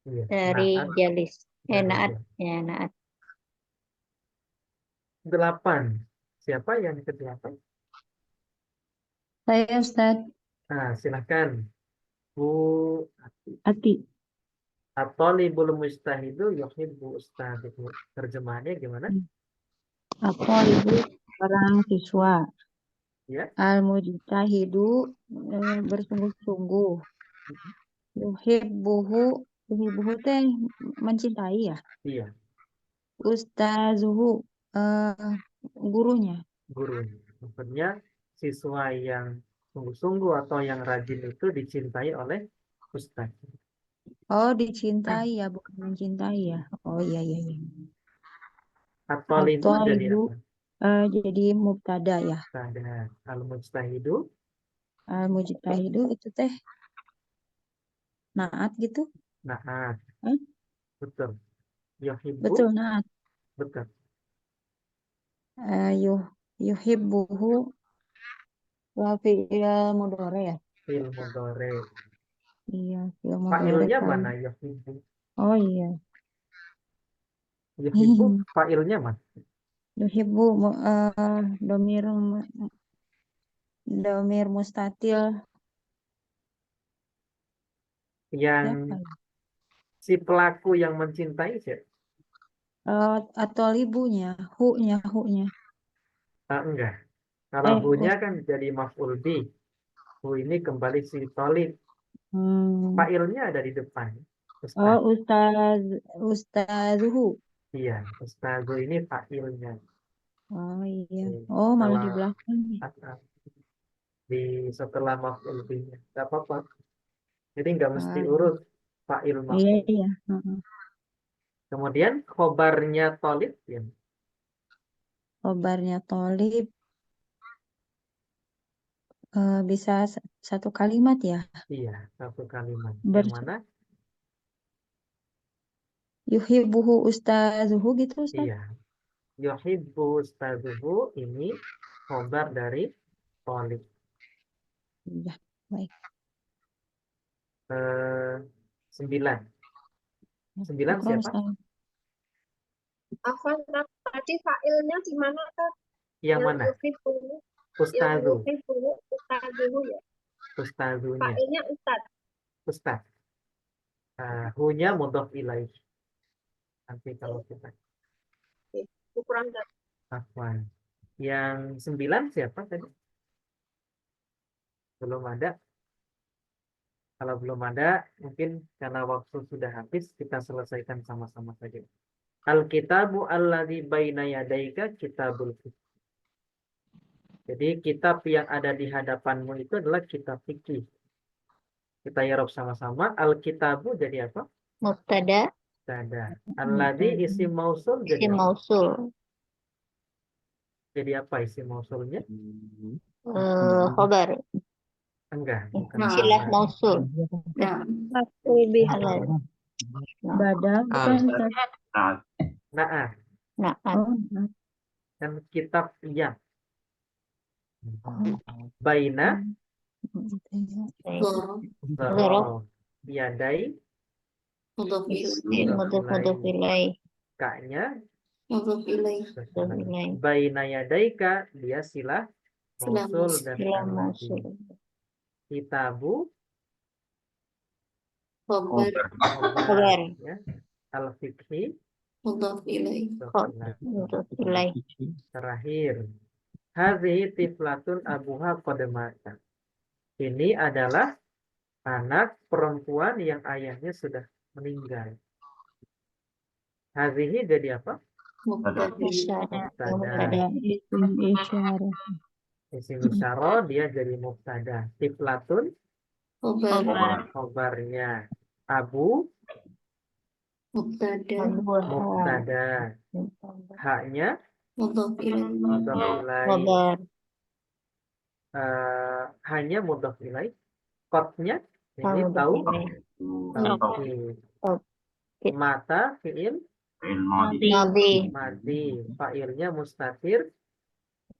A: iya,
D: dari
A: naat
D: jalis.
A: dari
D: Naat,
A: jalis.
D: ya naat.
A: 8. Siapa yang ke-8?
H: Saya Ustaz
A: Nah, silakan Bu
H: Ati.
A: At-talibul mustahidu yuhibbu ustadihu. Terjemahannya gimana?
H: Aku ibu orang siswa.
A: Ya.
H: Al-mujtahidu bersungguh-sungguh. Yuhibbuhu teh mencintai ya.
A: Iya,
H: Ustazuhu gurunya.
A: guru. Maksudnya siswa yang sungguh-sungguh atau yang rajin itu dicintai oleh ustaz.
H: Oh, dicintai ya, bukan mencintai ya. Oh iya iya iya.
A: At-talibu jadi
H: At-talibu
A: apa?
H: jadi mubtada ya.
A: Ada al-mujtahidu.
H: Al-mujtahidu itu teh naat gitu.
A: Naat.
H: Eh?
A: Betul. Yuhibbu.
H: Betul naat.
A: Betul.
H: Yuhibbuhu wa fi'il mudhari ya.
A: Fil mudhari.
H: Iya, fi'il mudhari
A: Fa'ilnya
H: kan.
A: mana? Yuhibbu.
H: Oh iya.
A: Yuhibbu fa'ilnya mana?
H: Yuhibbu domir mustatil
A: Yang
H: siapa ya?
A: si pelaku yang mencintai siapa?
H: Atau ibunya, hu-nya.
A: Enggak. Kalau hu-nya
H: Ustaz.
A: kan jadi maf'ul bi. Hu ini kembali si talib. Fa'ilnya ada di depan.
H: Oh,
A: Ustaz.
H: ustazuhu.
A: Iya, ustazu ini fa'ilnya.
H: Oh iya.
A: Oke.
H: Oh, malah di
A: Kalau
H: belakang.
A: di setelah maf'ul bi-nya. Enggak apa-apa. Jadi nggak mesti
H: Ah,
A: urut fa'il
H: iya
A: maf'ul.
H: iya.
A: Kemudian khobarnya talib ya.
H: Khobarnya tolib bisa satu kalimat ya.
A: Iya, satu kalimat.
H: Ber
A: Yang mana?
H: Yuhibbuhu ustazuhu gitu Ustaz.
A: Iya. Yuhibbu ustazuhu ini khobar dari talib.
H: Iya, baik.
A: 9. 9
H: Syukron,
A: siapa?
H: Ustaz.
G: Afwan, tadi fa'ilnya di mana Kak?
A: Yang mana?
G: Yuhibbu, yang
A: Ustazu.
G: yuhibbu, ustazuhu ya.
A: Ustazunya.
G: Fa'ilnya ustaz.
A: Ustaz. Hu-nya mudhof ilaih. Nanti kalau kita
G: Ukuran dan
A: Afwan. Yang 9 siapa tadi? Belum ada. Kalau belum ada, mungkin karena waktu sudah habis, kita selesaikan sama-sama saja. Al-kitabu alladzi baina yadaika kitabul fiqh. Jadi kitab yang ada di hadapanmu itu adalah kitab fikih. Kita i'rab sama-sama. Al-kitabu jadi apa?
D: Mubtada,
A: Mubtada. Alladzi isim mausul jadi
D: isim
A: apa?
D: mausul.
A: Jadi apa isim mausulnya?
D: Khobar,
A: Enggak, bukan
D: silah
A: khobar.
D: mausul.
E: Nah,
D: Lebih halal.
H: Badal bukan Ustaz.
A: Nah,
D: Naat,
H: Oh,
A: kan kitab yang baina
E: Zoro,
A: dzaraf yadai
E: mudhof
D: mudhof ilaih.
A: K-nya
E: ilaih.
A: baina yadaika dia silah
E: Silah
A: mausul
E: mausul.
A: dari
D: Silah
A: alladzi.
D: mausul.
A: Kitabu
E: Khobar,
D: Khobar,
A: ya. Al-fiqhi
E: mudhof ilaih.
D: mudhof ilaih.
A: terakhir. Hadhihi tiflatun abuha qad mata. Ini adalah anak perempuan yang ayahnya sudah meninggal. Hadhihi jadi apa?
E: Mubtada.
A: Mubtada.
H: isim isyarah.
A: Isim isyarah dia jadi mubtada. Tiflatun
E: Khobar,
A: khobarnya. Abu
E: Mubtada,
A: Mubtada. Haknya
E: mudhof ilaih.
A: mudhof ilaih.
H: Khobar.
A: Hanya mudhof ilaih. Qadnya ini
H: Mudhof
A: tahu.
H: ilaih.
A: Taukid. Mata fi'il
F: Fi'il madhi.
H: Madi.
A: madi. Fa'ilnya mustatir.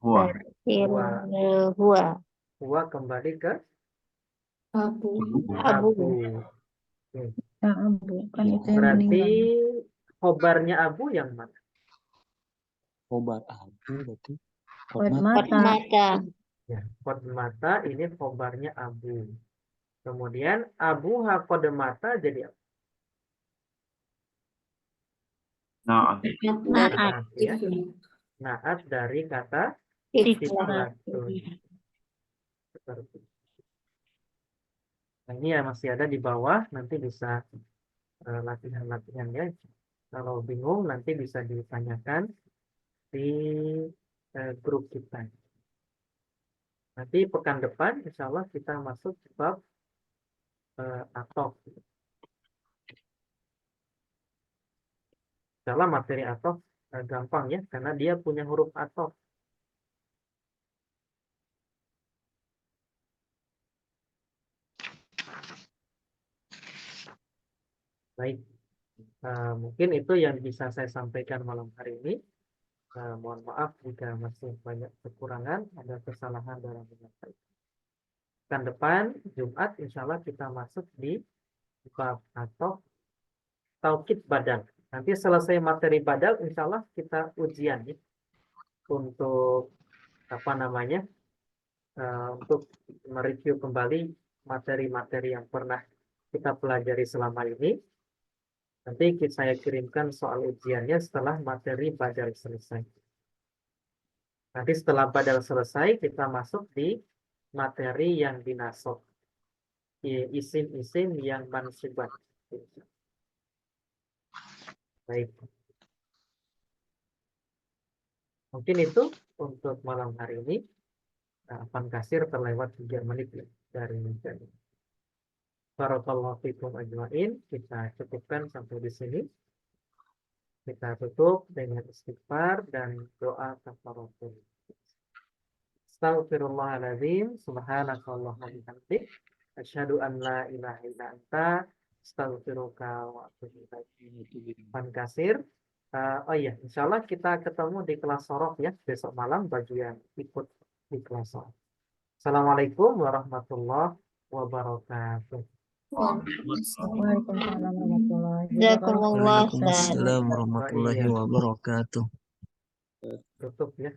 F: Huwa.
H: Huwa.
A: Huwa kembali ke
E: Abu,
H: Abu.
A: Abu.
H: Abu. Kan itu yang
A: Berarti
H: meninggal.
A: khobarnya Abu yang mana?
I: Khobar Abu berarti
H: Qad
I: Hotmata.
H: mata.
E: mata,
A: Ya, qad mata ini khobarnya Abu. Kemudian Abu ha qad mata jadi apa?
F: Na'at.
A: Naat, ya. Naat dari kata tiflatun. Seperti itu. Nah, ini ya masih ada di bawah, nanti bisa latihan-latihannya. Kalau bingung nanti bisa ditanyakan di grup kita. Nanti pekan depan insya Allah kita masuk bab atof. Insya Allah materi atof gampang ya, karena dia punya huruf atof. Baik, mungkin itu yang bisa saya sampaikan malam hari ini. Mohon maaf jika masih banyak kekurangan, ada kesalahan dalam menyampaikan. Pekan depan, Jumat, insya Allah kita masuk di bab atau taukid badal. Nanti selesai materi badal, insya Allah kita ujian ya, untuk apa namanya, untuk mereview kembali materi-materi yang pernah kita pelajari selama ini. Nanti saya kirimkan soal ujiannya setelah materi badal selesai. Nanti setelah badal selesai, kita masuk di materi yang dinasab. Isim-isim yang mansubat. Baik. Mungkin itu untuk malam hari ini. Pan kasir terlewat 3 menit ya, dari materi. Barakallahu fikum ajmain. Kita cukupkan sampai di sini. Kita tutup dengan istighfar dan doa kafaratul. Astaghfirullahaladzim. Subhanakallahumma wa bihamdik. Asyhadu an la ilaha illa anta. Astaghfiruka wa atubu ilaik. Pan kasir. Oh iya, insya Allah kita ketemu di kelas sorof ya besok malam bagi yang ikut di kelas sorof. Assalamualaikum warahmatullahi wabarakatuh.
H: Waalaikumsalam warahmatullahi
E: Jazakumullah, Ustaz.
I: Waalaikumsalam warahmatullahi wabarakatuh.
A: Tutup ya.